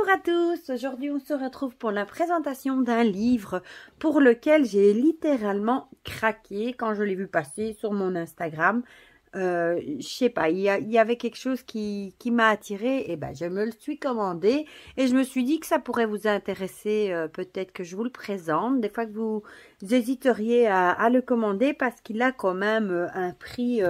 Bonjour à tous, aujourd'hui on se retrouve pour la présentation d'un livre pour lequel j'ai littéralement craqué quand je l'ai vu passer sur mon Instagram. Je sais pas, il y avait quelque chose qui m'a attiré et ben je me le suis commandé et je me suis dit que ça pourrait vous intéresser, peut-être que je vous le présente, des fois que vous hésiteriez à le commander parce qu'il a quand même un prix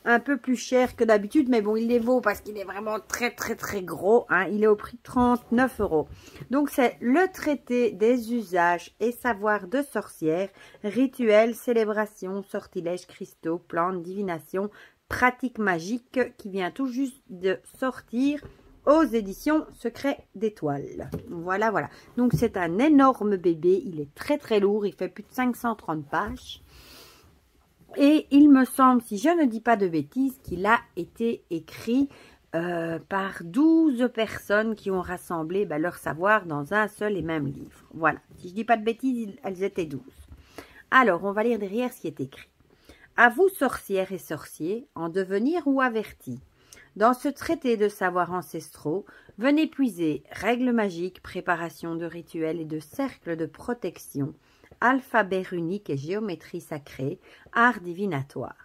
un peu plus cher que d'habitude, mais bon, il les vaut parce qu'il est vraiment très gros, hein. Il est au prix de 39 €. Donc, c'est le traité des usages et savoirs de sorcières, rituels, célébrations, sortilèges, cristaux, plantes, divination, pratiques magiques, qui vient tout juste de sortir aux éditions Secret d'Étoiles. Voilà. Donc, c'est un énorme bébé. Il est très lourd. Il fait plus de 530 pages. Et il me semble, si je ne dis pas de bêtises, qu'il a été écrit par 12 personnes qui ont rassemblé leur savoir dans un seul et même livre. Voilà, si je ne dis pas de bêtises, elles étaient 12. Alors, on va lire derrière ce qui est écrit. À vous, sorcières et sorciers, en devenir ou avertis. Dans ce traité de savoirs ancestraux, venez puiser règles magiques, préparation de rituels et de cercles de protection, alphabet runique et géométrie sacrée, art divinatoire.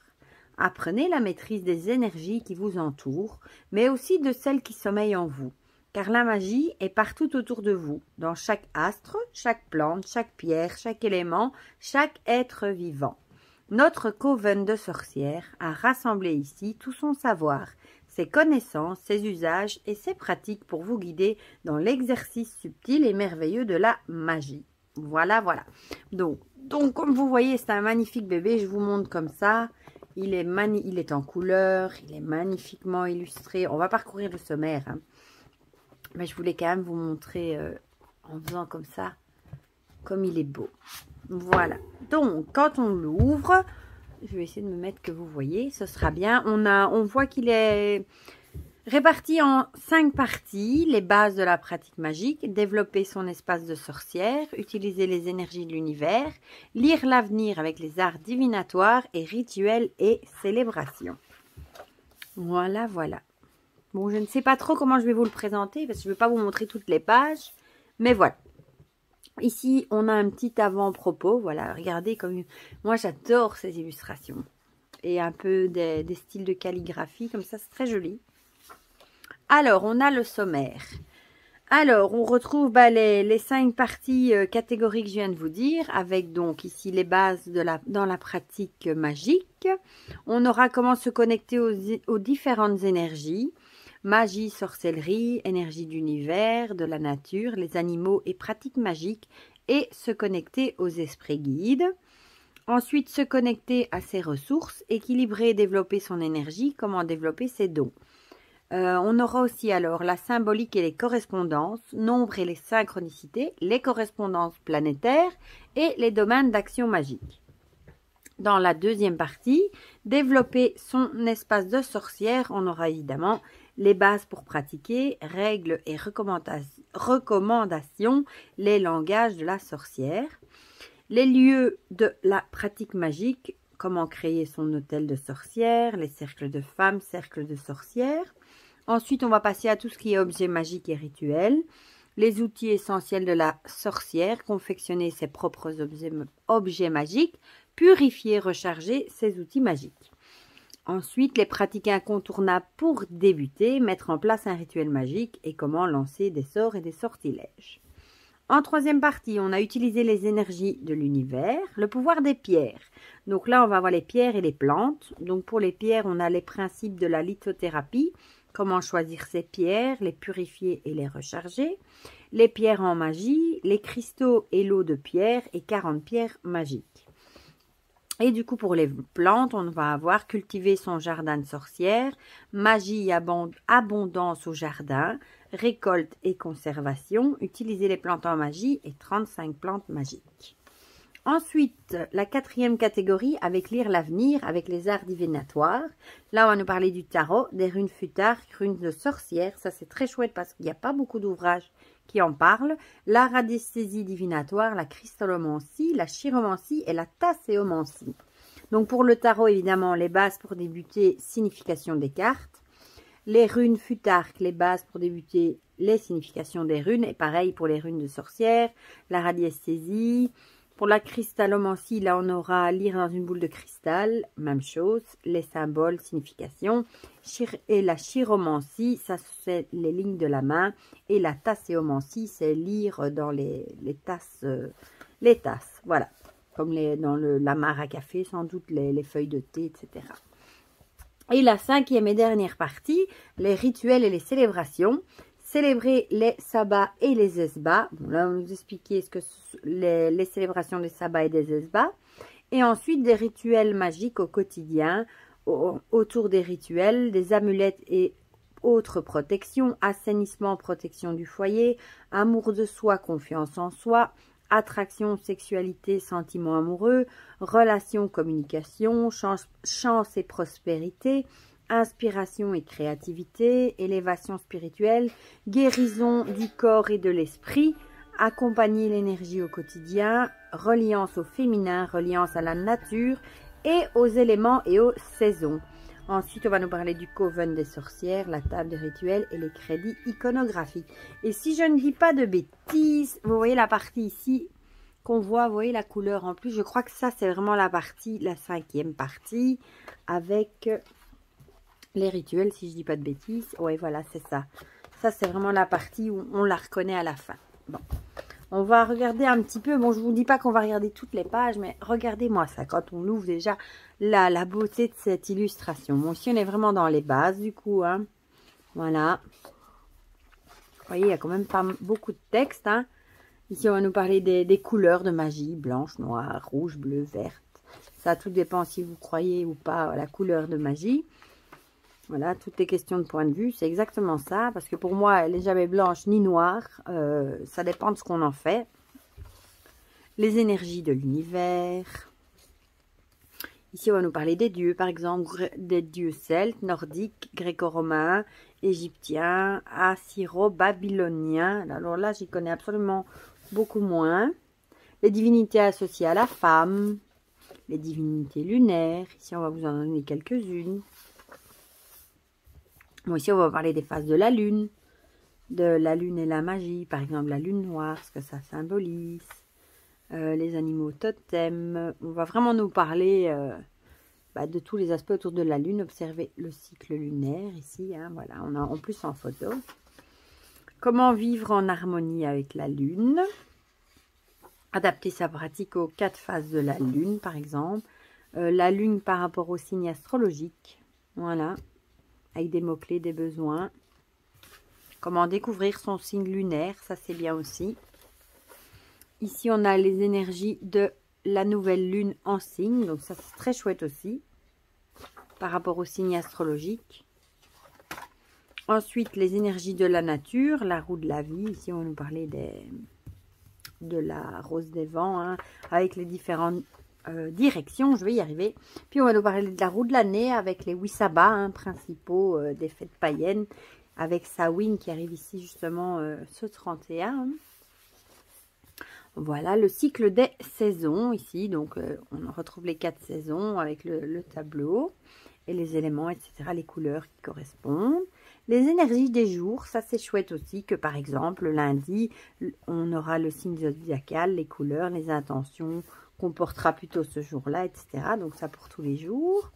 Apprenez la maîtrise des énergies qui vous entourent, mais aussi de celles qui sommeillent en vous, car la magie est partout autour de vous, dans chaque astre, chaque plante, chaque pierre, chaque élément, chaque être vivant. Notre coven de sorcières a rassemblé ici tout son savoir, ses connaissances, ses usages et ses pratiques pour vous guider dans l'exercice subtil et merveilleux de la magie. Voilà. Donc comme vous voyez, c'est un magnifique bébé. Je vous montre comme ça. Il est en couleur. Il est magnifiquement illustré. On va parcourir le sommaire, hein. Mais je voulais quand même vous montrer en faisant comme ça, comme il est beau. Voilà. Donc, quand on l'ouvre, je vais essayer de me mettre que vous voyez. Ce sera bien. On voit qu'il est réparti en 5 parties, les bases de la pratique magique, développer son espace de sorcière, utiliser les énergies de l'univers, lire l'avenir avec les arts divinatoires et rituels et célébrations. Voilà. Bon, je ne sais pas trop comment je vais vous le présenter parce que je ne vais pas vous montrer toutes les pages, mais voilà. Ici, on a un petit avant-propos, voilà, regardez comme moi j'adore ces illustrations et un peu des styles de calligraphie, comme ça c'est très joli. Alors, on a le sommaire. Alors, on retrouve les 5 parties catégories que je viens de vous dire, avec donc ici les bases dans la pratique magique. On aura comment se connecter aux différentes énergies, magie, sorcellerie, énergie d'univers, de la nature, les animaux et pratiques magiques, et se connecter aux esprits guides. Ensuite, se connecter à ses ressources, équilibrer et développer son énergie, comment développer ses dons. On aura aussi alors la symbolique et les correspondances, nombre et les synchronicités, les correspondances planétaires et les domaines d'action magique. Dans la deuxième partie, développer son espace de sorcière, on aura évidemment les bases pour pratiquer, règles et recommandations, les langages de la sorcière, les lieux de la pratique magique, comment créer son hôtel de sorcière, les cercles de femmes, cercles de sorcières. Ensuite, on va passer à tout ce qui est objets magiques et rituels, les outils essentiels de la sorcière, confectionner ses propres objets magiques, purifier, recharger ses outils magiques. Ensuite, les pratiques incontournables pour débuter, mettre en place un rituel magique et comment lancer des sorts et des sortilèges. En troisième partie, on a utilisé les énergies de l'univers, le pouvoir des pierres. Donc là, on va voir les pierres et les plantes. Donc pour les pierres, on a les principes de la lithothérapie, comment choisir ces pierres, les purifier et les recharger, les pierres en magie, les cristaux et l'eau de pierre et 40 pierres magiques. Et du coup, pour les plantes, on va avoir cultiver son jardin de sorcière, magie et abondance au jardin, récolte et conservation, utiliser les plantes en magie et 35 plantes magiques. Ensuite, la 4e catégorie avec lire l'avenir avec les arts divinatoires. Là, on va nous parler du tarot, des runes futarques, runes de sorcière. Ça, c'est très chouette parce qu'il n'y a pas beaucoup d'ouvrages qui en parlent. La radiesthésie divinatoire, la cristallomancie, la chiromancie et la tasséomancie. Donc, pour le tarot, évidemment, les bases pour débuter, signification des cartes. Les runes Futhark, les bases pour débuter les significations des runes. Et pareil pour les runes de sorcière, la radiesthésie. Pour la cristallomancie, là, on aura lire dans une boule de cristal, même chose, les symboles, significations. Et la chiromancie, ça, c'est les lignes de la main. Et la tasséomancie, c'est lire dans les tasses, voilà. Comme dans la mare à café, sans doute les feuilles de thé, etc. Et la cinquième et dernière partie, les rituels et les célébrations. Célébrer les sabbats et les esbats. Bon, là, on va nous expliquer ce que les célébrations des sabbats et des esbats. Et ensuite, des rituels magiques au quotidien. Autour des rituels, des amulettes et autres protections. Assainissement, protection du foyer. Amour de soi, confiance en soi. Attraction, sexualité, sentiments amoureux. Relations, communication. Chance et prospérité. Inspiration et créativité, élévation spirituelle, guérison du corps et de l'esprit, accompagner l'énergie au quotidien, reliance au féminin, reliance à la nature et aux éléments et aux saisons. Ensuite, on va nous parler du coven des sorcières, la table des rituels et les crédits iconographiques. Et si je ne dis pas de bêtises, vous voyez la partie ici qu'on voit, vous voyez la couleur en plus, je crois que ça c'est vraiment la cinquième partie avec les rituels, si je dis pas de bêtises. Ouais, voilà, c'est ça. Ça, c'est vraiment la partie où on la reconnaît à la fin. Bon, on va regarder un petit peu. Bon, je vous dis pas qu'on va regarder toutes les pages, mais regardez-moi ça. Quand on ouvre déjà la beauté de cette illustration. Bon, ici, on est vraiment dans les bases, du coup. Hein. Voilà. Vous voyez, il y a quand même pas beaucoup de texte. Hein. Ici, on va nous parler des couleurs de magie. Blanche, noire, rouge, bleu, verte. Ça, tout dépend si vous croyez ou pas à la couleur de magie. Voilà, toutes les questions de point de vue, c'est exactement ça. Parce que pour moi, elle n'est jamais blanche ni noire. Ça dépend de ce qu'on en fait. Les énergies de l'univers. Ici, on va nous parler des dieux, par exemple, des dieux celtes, nordiques, gréco-romains, égyptiens, assyro-babyloniens. Alors là, j'y connais absolument beaucoup moins. Les divinités associées à la femme. Les divinités lunaires. Ici, on va vous en donner quelques-unes. Bon, ici, on va parler des phases de la lune et la magie. Par exemple, la lune noire, ce que ça symbolise. Les animaux totems. On va vraiment nous parler de tous les aspects autour de la lune. Observez le cycle lunaire ici. Hein, voilà, on a en plus en photo. Comment vivre en harmonie avec la lune. Adapter sa pratique aux 4 phases de la lune, par exemple. La lune par rapport au signe astrologique. Voilà. Avec des mots-clés, des besoins. Comment découvrir son signe lunaire, ça c'est bien aussi. Ici, on a les énergies de la nouvelle lune en signe. Donc ça, c'est très chouette aussi. Par rapport au signe astrologique. Ensuite, les énergies de la nature, la roue de la vie. Ici, on va nous parler de la rose des vents, hein, avec les différentes direction, je vais y arriver. Puis on va nous parler de la roue de l'année avec les 8 sabbats hein, principaux des fêtes païennes, avec Samhain qui arrive ici justement ce 31. Voilà le cycle des saisons ici, donc on retrouve les 4 saisons avec le tableau et les éléments, etc., les couleurs qui correspondent. Les énergies des jours, ça c'est chouette aussi, que par exemple le lundi, on aura le signe zodiacal, les couleurs, les intentions qu'on portera plutôt ce jour-là, etc. Donc ça pour tous les jours.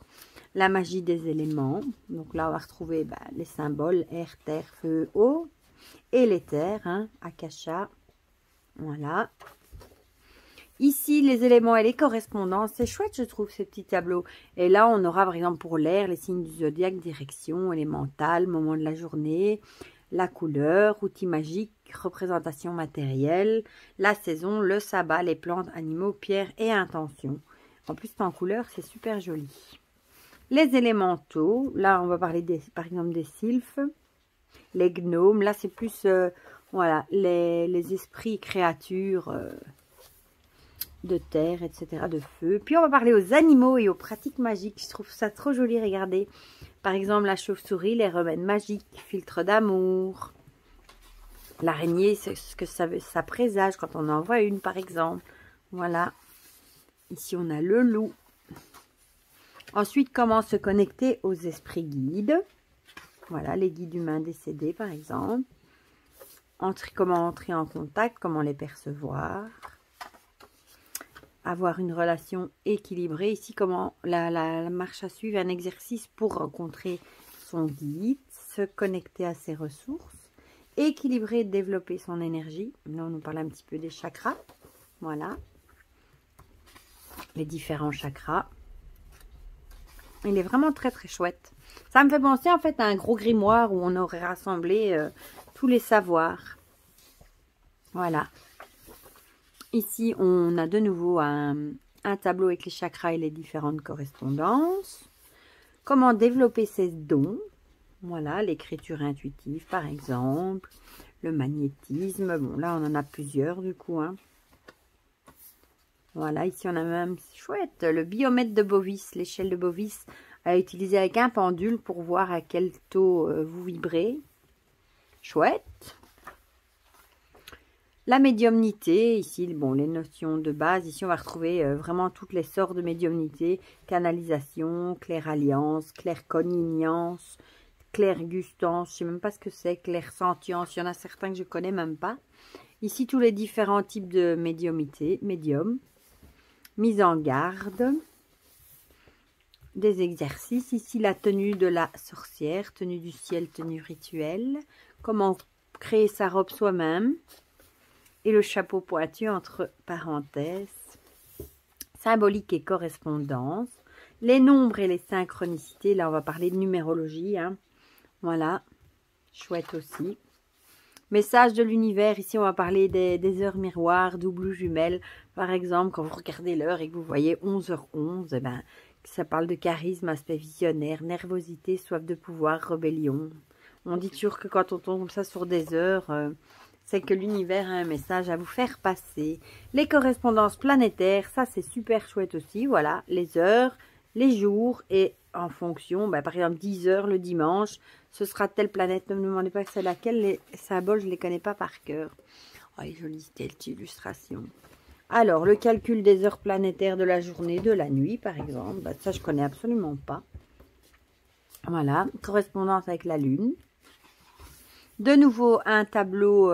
La magie des éléments, donc là on va retrouver les symboles air, terre, feu, eau, et les terres, hein, akasha, voilà. Ici, les éléments et les correspondances, c'est chouette, je trouve, ces petits tableaux. Et là, on aura, par exemple, pour l'air, les signes du zodiaque, direction, élémental, moment de la journée, la couleur, outil magique, représentation matérielle, la saison, le sabbat, les plantes, animaux, pierres et intentions. En plus, c'est en couleur, c'est super joli. Les élémentaux, là, on va parler, par exemple, des sylphes, les gnomes. Là, c'est plus, voilà, les esprits, créatures... de terre, etc., de feu. Puis on va parler aux animaux et aux pratiques magiques. Je trouve ça trop joli, regardez. Par exemple, la chauve-souris, les remèdes magiques, filtre d'amour. L'araignée, c'est ce que ça présage quand on en voit une, par exemple. Voilà. Ici, on a le loup. Ensuite, comment se connecter aux esprits guides. Voilà, les guides humains décédés, par exemple. Comment entrer en contact, comment les percevoir. Avoir une relation équilibrée. Ici, comment la marche à suivre, un exercice pour rencontrer son guide, se connecter à ses ressources, équilibrer, développer son énergie. Là, on nous parle un petit peu des chakras. Voilà. Les différents chakras. Il est vraiment très très chouette. Ça me fait penser en fait à un gros grimoire où on aurait rassemblé tous les savoirs. Voilà. Ici, on a de nouveau un tableau avec les chakras et les différentes correspondances. Comment développer ses dons. Voilà, l'écriture intuitive par exemple. Le magnétisme. Bon, là, on en a plusieurs du coup. Hein. Voilà, ici, on a même, c'est chouette, le biomètre de Bovis. L'échelle de Bovis à utiliser avec un pendule pour voir à quel taux vous vibrez. Chouette. La médiumnité, ici, bon, les notions de base. Ici, on va retrouver vraiment toutes les sortes de médiumnité. Canalisation, clairalliance, claircogniance, clairgustance. Je ne sais même pas ce que c'est, clairsentience. Il y en a certains que je ne connais même pas. Ici, tous les différents types de médiumité, médium. Mise en garde. Des exercices. Ici, la tenue de la sorcière, tenue du ciel, tenue rituelle. Comment créer sa robe soi-même. Et le chapeau pointu entre parenthèses. Symbolique et correspondance. Les nombres et les synchronicités. Là, on va parler de numérologie. Hein. Voilà. Chouette aussi. Message de l'univers. Ici, on va parler des heures miroirs, double jumelles. Par exemple, quand vous regardez l'heure et que vous voyez 11h11, eh ben, ça parle de charisme, aspect visionnaire, nervosité, soif de pouvoir, rébellion. On dit toujours que quand on tombe comme ça sur des heures... c'est que l'univers a un message à vous faire passer. Les correspondances planétaires, ça c'est super chouette aussi. Voilà, les heures, les jours et en fonction, par exemple 10 heures le dimanche, ce sera telle planète. Ne me demandez pas que c'est laquelle, les symboles je ne les connais pas par cœur. Oh, les jolies illustrations. Alors, le calcul des heures planétaires de la journée, de la nuit par exemple, ça je ne connais absolument pas. Voilà, correspondance avec la lune. De nouveau, un tableau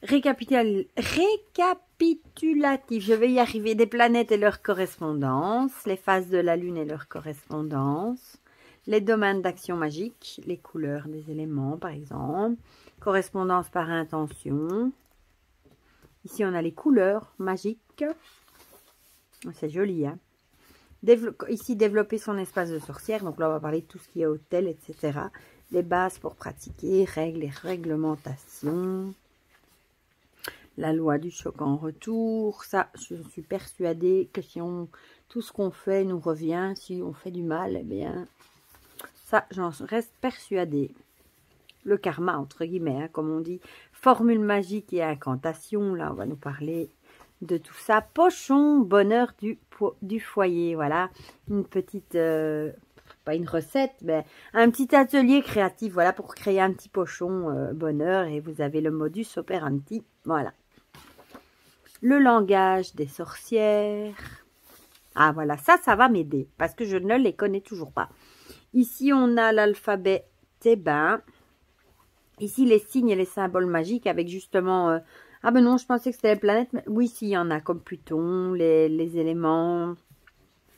récapitulatif. Je vais y arriver. Des planètes et leurs correspondances. Les phases de la lune et leurs correspondances. Les domaines d'action magique. Les couleurs des éléments, par exemple. Correspondance par intention. Ici, on a les couleurs magiques. C'est joli, hein. Ici, développer son espace de sorcière. Donc là, on va parler de tout ce qui est hôtel, etc. Les bases pour pratiquer, règles et réglementations. La loi du choc en retour. Ça, je suis persuadée que si tout ce qu'on fait nous revient, si on fait du mal, eh bien, ça, j'en reste persuadée. Le karma, entre guillemets, hein, comme on dit. Formule magique et incantation. Là, on va nous parler de tout ça. Pochon, bonheur du foyer. Voilà, une petite... pas une recette, mais un petit atelier créatif, voilà, pour créer un petit pochon bonheur, et vous avez le modus operandi, voilà. Le langage des sorcières. Ah, voilà, ça va m'aider, parce que je ne les connais toujours pas. Ici, on a l'alphabet thébain. Ici, les signes et les symboles magiques, avec justement... ah ben non, je pensais que c'était les planètes, mais oui, si, il y en a, comme Pluton, les éléments...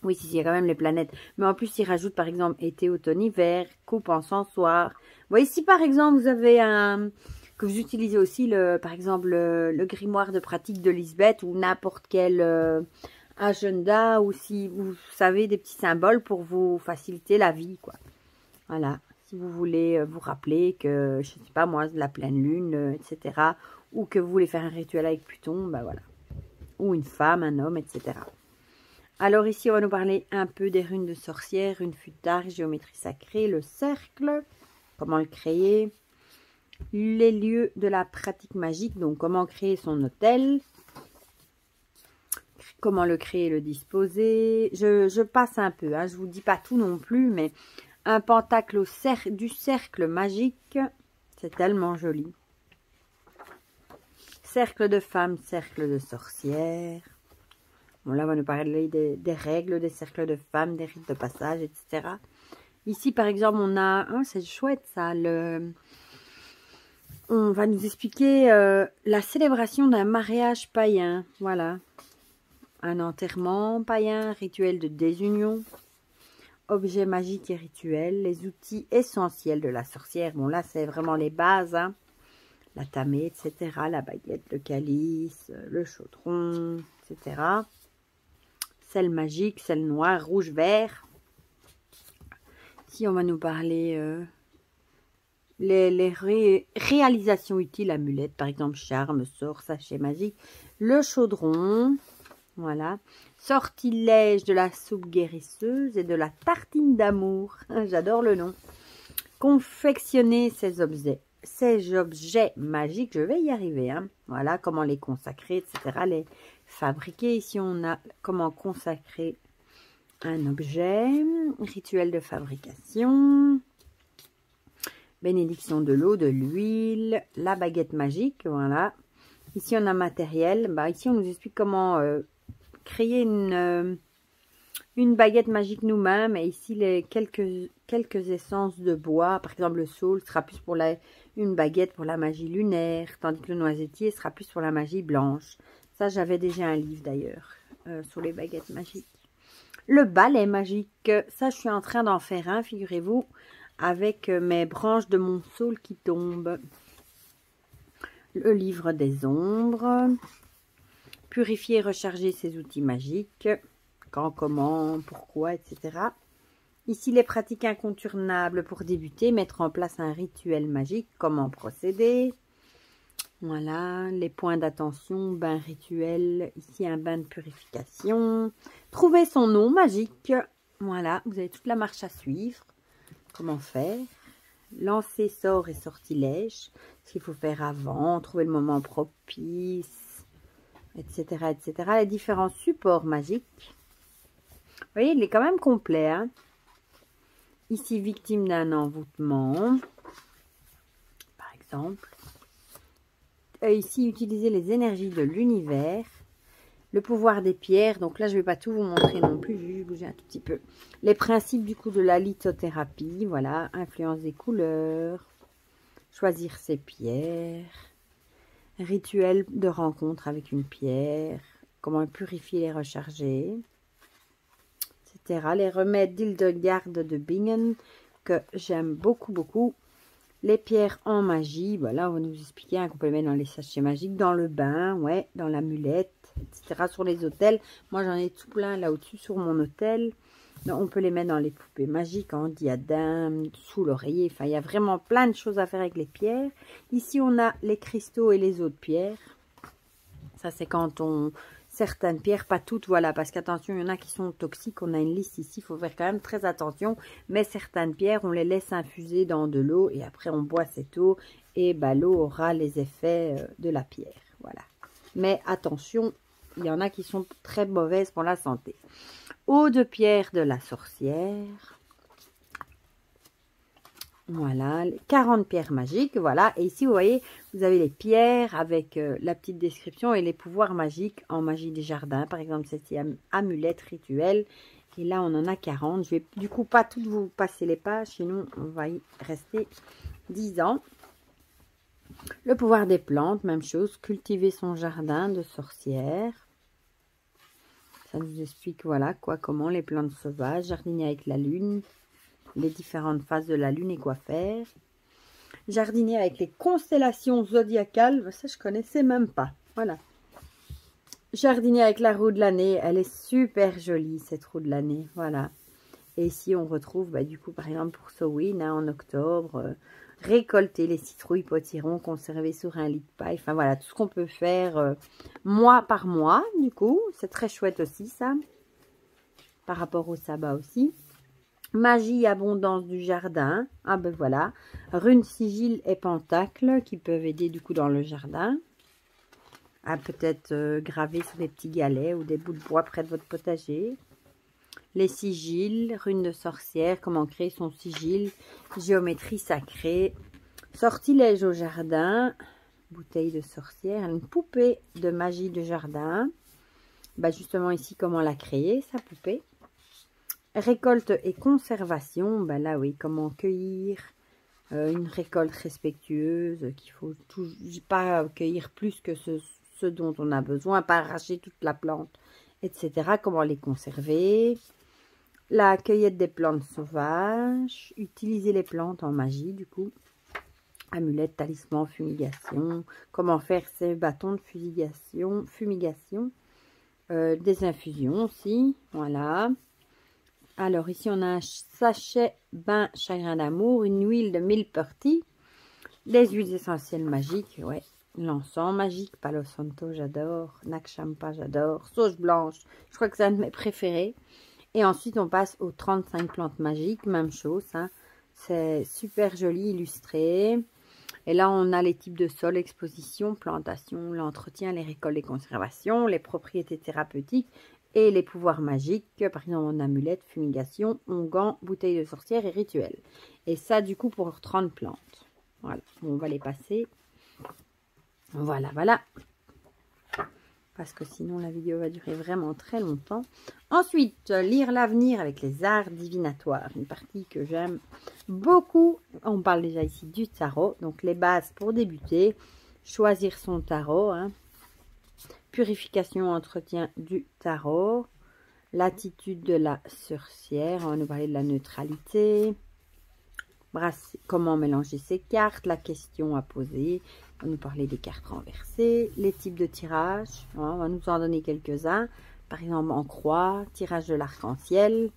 Oui, si, il y a quand même les planètes. Mais en plus, ils rajoutent, par exemple, été, automne, hiver, coupe, encensoir. Vous voyez, si par exemple, vous avez que vous utilisez aussi, par exemple, le grimoire de pratique de Lisbeth ou n'importe quel agenda, ou si vous savez des petits symboles pour vous faciliter la vie, quoi. Voilà. Si vous voulez vous rappeler que, je ne sais pas moi, la pleine lune, etc. Ou que vous voulez faire un rituel avec Pluton, ben voilà. Ou une femme, un homme, etc. Alors ici, on va nous parler un peu des runes de sorcière, runes futars, géométrie sacrée, le cercle, comment le créer, les lieux de la pratique magique, donc comment créer son hôtel, comment le créer et le disposer. Je passe un peu, hein, je ne vous dis pas tout non plus, mais un pentacle du cercle magique, c'est tellement joli. Cercle de femmes, cercle de sorcières. Bon, là, on va nous parler des règles, des cercles de femmes, des rites de passage, etc. Ici, par exemple, on a... Oh, c'est chouette, ça. On va nous expliquer la célébration d'un mariage païen. Voilà. Un enterrement païen, rituel de désunion, objets magiques et rituels, les outils essentiels de la sorcière. Bon, là, c'est vraiment les bases, hein. La tamée, etc. La baguette, le calice, le chaudron, etc. Sel magique, sel noir, rouge, vert. Ici, on va nous parler les réalisations utiles, amulettes, par exemple, charme, sort, sachet magique. Le chaudron, voilà. Sortilège de la soupe guérisseuse et de la tartine d'amour. J'adore le nom. Confectionner ces objets magiques, je vais y arriver, hein. Voilà, comment les consacrer, etc. Les fabriquer. Ici, on a comment consacrer un objet. Rituel de fabrication. Bénédiction de l'eau, de l'huile. La baguette magique, voilà. Ici, on a matériel. Bah, ici, on nous explique comment créer une baguette magique nous-mêmes. Et ici, les quelques essences de bois. Par exemple, le saule sera plus pour une baguette pour la magie lunaire. Tandis que le noisetier sera plus pour la magie blanche. Ça, j'avais déjà un livre d'ailleurs sur les baguettes magiques. Le balai magique. Ça, je suis en train d'en faire un, figurez-vous, avec mes branches de mon saule qui tombent. Le livre des ombres. Purifier et recharger ses outils magiques. Quand, comment, pourquoi, etc. Ici, les pratiques incontournables pour débuter. Mettre en place un rituel magique. Comment procéder. Voilà, les points d'attention. Bain rituel. Ici, un bain de purification. Trouver son nom magique. Voilà, vous avez toute la marche à suivre. Comment faire. Lancer sort et sortilège. Ce qu'il faut faire avant. Trouver le moment propice. Etc. etc. Les différents supports magiques. Vous voyez, il est quand même complet, hein. Ici, victime d'un envoûtement, par exemple. Ici, utiliser les énergies de l'univers. Le pouvoir des pierres. Donc là, je ne vais pas tout vous montrer non plus. Je vais juste bouger un tout petit peu. Les principes du coup de la lithothérapie. Voilà. Influence des couleurs. Choisir ses pierres. Rituel de rencontre avec une pierre. Comment purifier et recharger. Les remèdes d'Hildegard de Bingen que j'aime beaucoup, beaucoup. Les pierres en magie, voilà, on va nous expliquer hein, qu'on peut les mettre dans les sachets magiques, dans le bain, ouais, dans l'amulette, etc. Sur les autels. Moi, j'en ai tout plein là au-dessus sur mon autel. Donc, on peut les mettre dans les poupées magiques, en diadème, sous l'oreiller. Enfin, il y a vraiment plein de choses à faire avec les pierres. Ici, on a les cristaux et les autres pierres. Ça, c'est quand on... Certaines pierres, pas toutes, voilà, parce qu'attention, il y en a qui sont toxiques, on a une liste ici, il faut faire quand même très attention, mais certaines pierres, on les laisse infuser dans de l'eau, et après on boit cette eau, et bah, l'eau aura les effets de la pierre, voilà. Mais attention, il y en a qui sont très mauvaises pour la santé. Eau de pierre de la sorcière. Voilà, 40 pierres magiques, voilà. Et ici, vous voyez, vous avez les pierres avec la petite description et les pouvoirs magiques en magie des jardins. Par exemple, cette amulette rituelle. Et là, on en a 40. Je vais du coup pas toutes vous passer les pages, sinon on va y rester 10 ans. Le pouvoir des plantes, même chose. Cultiver son jardin de sorcière. Ça nous explique, voilà, quoi, comment les plantes sauvages. Jardiner avec la lune. Les différentes phases de la lune et quoi faire. Jardiner avec les constellations zodiacales, ça je connaissais même pas. Voilà. Jardiner avec la roue de l'année, elle est super jolie cette roue de l'année. Voilà. Et ici on retrouve bah, du coup par exemple pour Samhain hein, en octobre, récolter les citrouilles potirons conservées sur un lit de paille. Enfin voilà, tout ce qu'on peut faire mois par mois du coup. C'est très chouette aussi ça. Par rapport au sabbat aussi. Magie, abondance du jardin. Ah ben voilà. Runes, sigil et pentacles qui peuvent aider du coup dans le jardin. À peut-être graver sur des petits galets ou des bouts de bois près de votre potager. Les sigils, runes de sorcière, comment créer son sigil. Géométrie sacrée. Sortilège au jardin. Bouteille de sorcière. Une poupée de magie de jardin. Bah justement ici, comment la créer, sa poupée. Récolte et conservation, ben là oui, comment cueillir une récolte respectueuse, qu'il faut pas cueillir plus que ce dont on a besoin, pas arracher toute la plante, etc. Comment les conserver. La cueillette des plantes sauvages, utiliser les plantes en magie du coup. Amulettes, talismans, fumigation, comment faire ces bâtons de fumigation, des infusions aussi, voilà. Alors ici on a un sachet bain chagrin d'amour, une huile de millepertuis, des huiles essentielles magiques, ouais, l'encens magique, Palo Santo j'adore, Nakshapa j'adore, sauge blanche, je crois que c'est un de mes préférés. Et ensuite on passe aux 35 plantes magiques, même chose, hein. C'est super joli illustré. Et là, on a les types de sol, exposition, plantation, l'entretien, les récoltes, les conservations, les propriétés thérapeutiques et les pouvoirs magiques. Par exemple, en amulette, fumigation, onguent, bouteille de sorcière et rituel. Et ça, du coup, pour 30 plantes. Voilà, bon, on va les passer. Voilà, voilà. Parce que sinon, la vidéo va durer vraiment très longtemps. Ensuite, lire l'avenir avec les arts divinatoires. Une partie que j'aime beaucoup. On parle déjà ici du tarot. Donc, les bases pour débuter. Choisir son tarot. Hein. Purification, entretien du tarot. L'attitude de la sorcière. On va nous parler de la neutralité. Comment mélanger ses cartes. La question à poser. On va nous parler des cartes renversées. Les types de tirages. On va nous en donner quelques-uns. Par exemple, en croix, tirage de l'arc-en-ciel,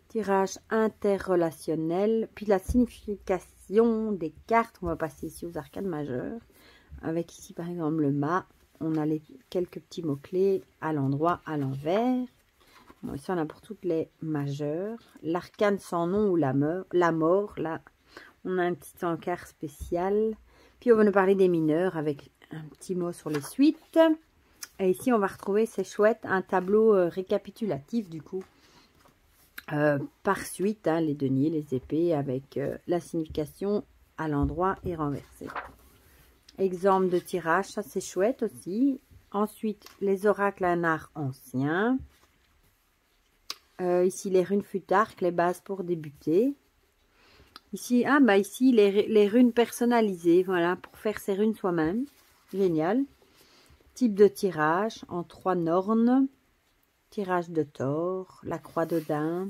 tirage interrelationnel, puis la signification des cartes. On va passer ici aux arcanes majeures. Avec ici, par exemple, le mât. On a quelques petits mots-clés à l'endroit, à l'envers. Bon, ici, on a pour toutes les majeures. L'arcane sans nom ou la mort. Là, on a un petit encart spécial. Puis, on va nous parler des mineurs avec un petit mot sur les suites. Et ici, on va retrouver, c'est chouette, un tableau récapitulatif du coup. Par suite, hein, les deniers, les épées, avec la signification à l'endroit et renversé. Exemple de tirage, ça c'est chouette aussi. Ensuite, les oracles, un art ancien. Ici, les runes futarques, les bases pour débuter. Ici, ici les runes personnalisées, voilà, pour faire ses runes soi-même. Génial. Type de tirage en 3 nornes. Tirage de Thor, la croix d'Odin.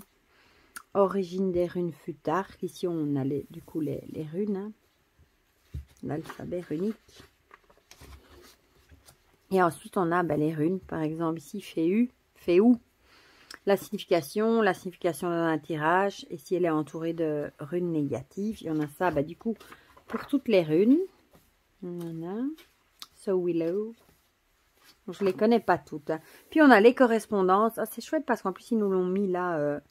Origine des runes futarques. Ici, on a du coup les runes. Hein. L'alphabet runique. Et ensuite, on a les runes. Par exemple, ici, Féu. La signification dans un tirage. Et si elle est entourée de runes négatives, il y en a ça, du coup, pour toutes les runes. Voilà. So Willow. Je ne les connais pas toutes. Hein. Puis on a les correspondances. Ah, c'est chouette parce qu'en plus, ils nous l'ont mis là.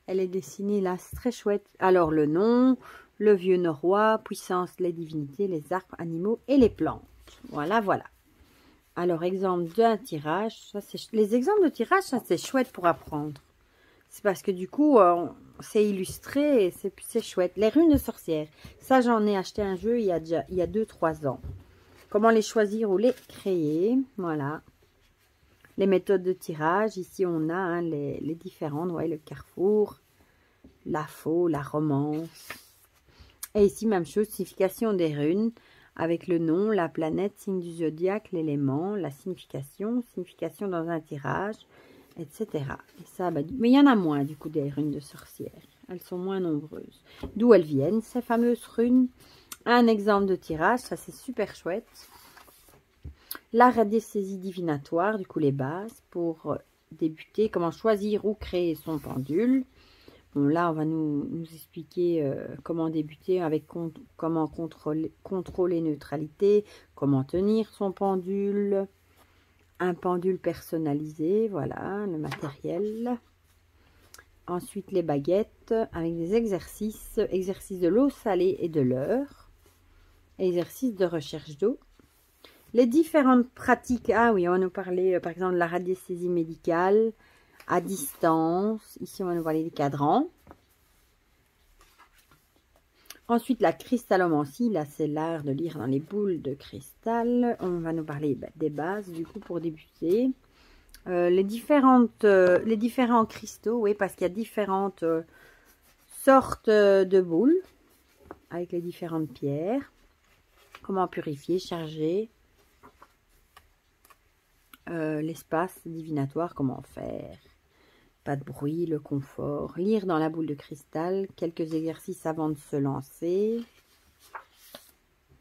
Elle est dessinée là. C'est très chouette. Alors, le nom, le vieux norrois, puissance, les divinités, les arbres, animaux et les plantes. Voilà, voilà. Alors, exemple d'un tirage. Ça, les exemples de tirage, ça, c'est chouette pour apprendre. C'est parce que du coup, c'est illustré et c'est chouette. Les runes de sorcière. Ça, j'en ai acheté un jeu il y a 2-3 ans. Comment les choisir ou les créer. Voilà. Les méthodes de tirage. Ici, on a les différentes. Ouais, le carrefour, la faux, la romance. Et ici, même chose, signification des runes. Avec le nom, la planète, signe du zodiaque, l'élément, la signification dans un tirage, etc. Et ça, mais il y en a moins, du coup, des runes de sorcière. Elles sont moins nombreuses. D'où elles viennent, ces fameuses runes. Un exemple de tirage, ça c'est super chouette. La radiesthésie divinatoire, du coup les bases pour débuter. Comment choisir ou créer son pendule. Bon là on va nous expliquer comment débuter avec comment contrôler neutralité. Comment tenir son pendule. Un pendule personnalisé, voilà le matériel. Ensuite les baguettes avec des exercices. Exercice de l'eau salée et de l'heure. Exercice de recherche d'eau. Les différentes pratiques. Ah oui, on va nous parler par exemple de la radiesthésie médicale à distance. Ici, on va nous parler des cadrans. Ensuite, la cristallomancie. Là, c'est l'art de lire dans les boules de cristal. On va nous parler des bases, du coup, pour débuter. les différents cristaux, oui, parce qu'il y a différentes sortes de boules avec les différentes pierres. Comment purifier, charger, l'espace divinatoire, comment faire. Pas de bruit, le confort. Lire dans la boule de cristal, quelques exercices avant de se lancer.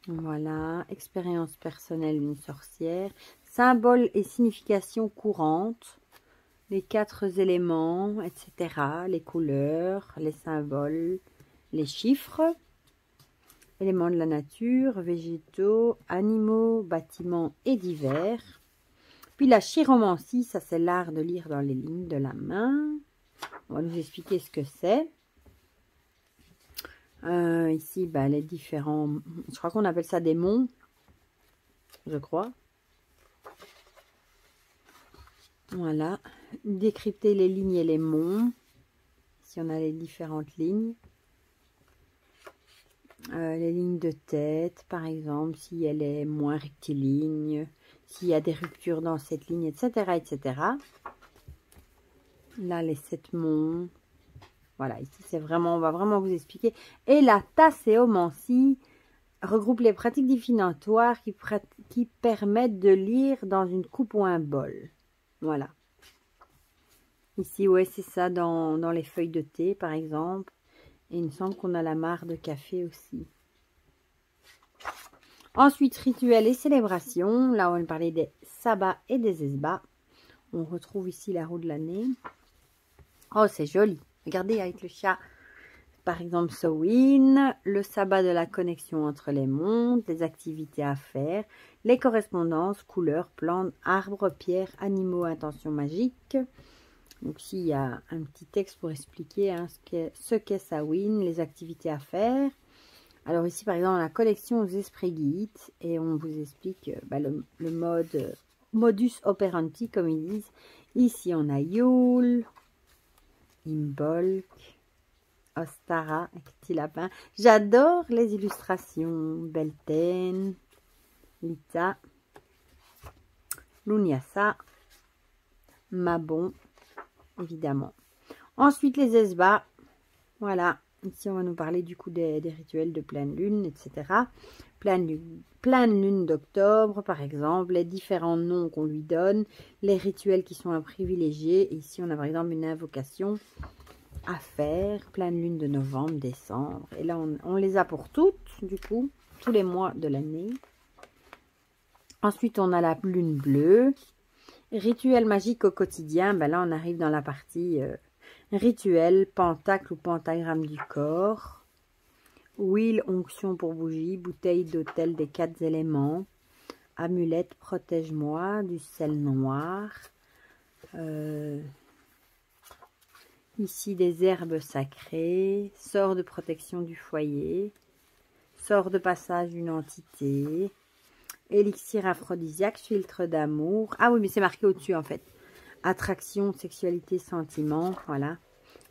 Voilà, expérience personnelle d'une sorcière. Symboles et significations courantes. Les 4 éléments, etc. Les couleurs, les symboles, les chiffres. Éléments de la nature, végétaux, animaux, bâtiments et divers. Puis la chiromancie, ça c'est l'art de lire dans les lignes de la main. On va nous expliquer ce que c'est. Ici, bah, les différents... Je crois qu'on appelle ça des monts. Je crois. Voilà. Décrypter les lignes et les monts. Ici, on a les différentes lignes. Les lignes de tête, par exemple, si elle est moins rectiligne, s'il y a des ruptures dans cette ligne, etc., etc. Là, les 7 monts. Voilà, ici, c'est vraiment, on va vraiment vous expliquer. Et la tasséomancie regroupe les pratiques divinatoires qui permettent de lire dans une coupe ou un bol. Voilà. Ici, ouais, c'est ça, dans les feuilles de thé, par exemple. Et il me semble qu'on a la mare de café aussi. Ensuite, rituels et célébrations. Là, on va parler des sabbats et des esbats. On retrouve ici la roue de l'année. Oh, c'est joli. Regardez avec le chat. Par exemple, Samhain, le sabbat de la connexion entre les mondes, les activités à faire, les correspondances, couleurs, plantes, arbres, pierres, animaux, intentions magiques. Donc ici, il y a un petit texte pour expliquer hein, ce qu'est Samhain, les activités à faire. Alors ici, par exemple, la collection aux esprits guides et on vous explique bah, le modus operandi, comme ils disent. Ici, on a Yule, Imbolc, Ostara, un petit lapin. J'adore les illustrations. Beltane, Lita, Lunyasa, Mabon, évidemment. Ensuite, les esbats. Voilà. Ici, on va nous parler du coup des rituels de pleine lune, etc. Pleine lune d'octobre, par exemple. Les différents noms qu'on lui donne. Les rituels qui sont à privilégier. Ici, on a par exemple une invocation à faire. Pleine lune de novembre, décembre. Et là, on les a pour toutes, du coup. Tous les mois de l'année. Ensuite, on a la lune bleue. Rituel magique au quotidien. Ben là, on arrive dans la partie... rituel, pentacle ou pentagramme du corps, huile, onction pour bougie, bouteille d'autel des 4 éléments, amulette, protège-moi, du sel noir, ici des herbes sacrées, sort de protection du foyer, sort de passage d'une entité, élixir aphrodisiaque, filtre d'amour, ah oui mais c'est marqué au-dessus en fait. Attraction, sexualité, sentiment, voilà.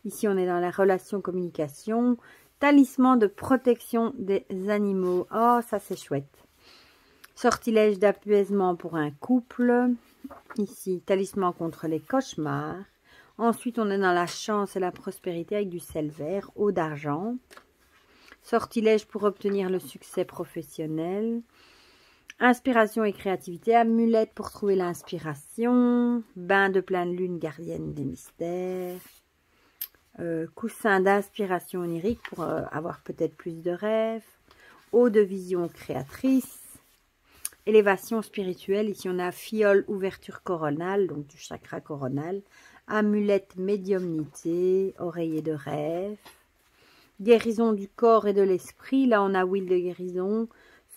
Ici, on est dans la relation, communication. Talisman de protection des animaux. Oh, ça, c'est chouette. Sortilège d'apaisement pour un couple. Ici, talisman contre les cauchemars. Ensuite, on est dans la chance et la prospérité avec du sel vert, eau d'argent. Sortilège pour obtenir le succès professionnel. Inspiration et créativité, amulette pour trouver l'inspiration, bain de pleine lune, gardienne des mystères, coussin d'inspiration onirique pour avoir peut-être plus de rêves, eau de vision créatrice, élévation spirituelle, ici on a fiole, ouverture coronale, donc du chakra coronal, amulette médiumnité, oreiller de rêve, guérison du corps et de l'esprit, là on a huile de guérison,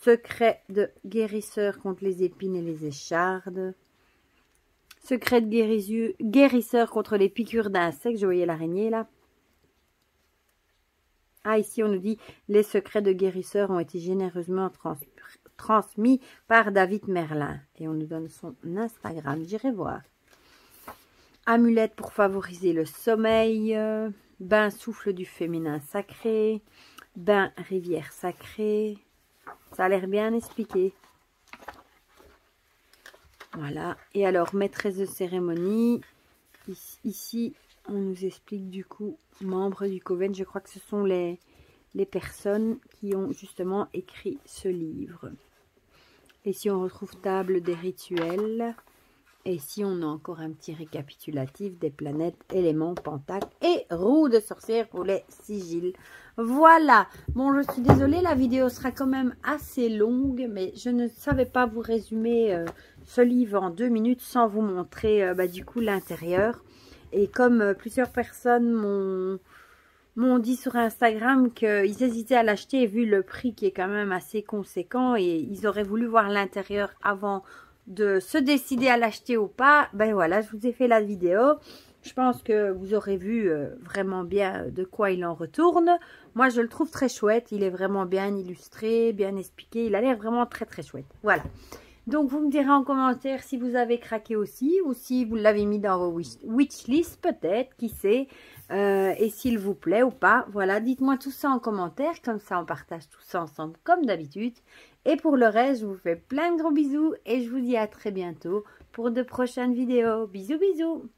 secret de guérisseur contre les épines et les échardes. Secret de guérisseur contre les piqûres d'insectes. Je voyais l'araignée là. Ah, ici on nous dit les secrets de guérisseur ont été généreusement transmis par David Merlin. Et on nous donne son Instagram. J'irai voir. Amulette pour favoriser le sommeil. Bain souffle du féminin sacré. Bain rivière sacrée. Ça a l'air bien expliqué. Voilà. Et alors, maîtresse de cérémonie. Ici, on nous explique du coup, membres du Coven. Je crois que ce sont les personnes qui ont justement écrit ce livre. Et si on retrouve table des rituels. Et si on a encore un petit récapitulatif des planètes, éléments, pentacles et roue de sorcière pour les sigils. Voilà. Bon, je suis désolée, la vidéo sera quand même assez longue, mais je ne savais pas vous résumer ce livre en 2 minutes sans vous montrer du coup l'intérieur. Et comme plusieurs personnes m'ont dit sur Instagram qu'ils hésitaient à l'acheter vu le prix qui est quand même assez conséquent et ils auraient voulu voir l'intérieur avant de se décider à l'acheter ou pas, ben voilà, je vous ai fait la vidéo. Je pense que vous aurez vu vraiment bien de quoi il en retourne. Moi, je le trouve très chouette. Il est vraiment bien illustré, bien expliqué. Il a l'air vraiment très, très chouette. Voilà. Donc, vous me direz en commentaire si vous avez craqué aussi ou si vous l'avez mis dans vos wishlist, peut-être, qui sait. Et s'il vous plaît ou pas. Voilà, dites-moi tout ça en commentaire. Comme ça, on partage tout ça ensemble comme d'habitude. Et pour le reste, je vous fais plein de gros bisous et je vous dis à très bientôt pour de prochaines vidéos. Bisous, bisous!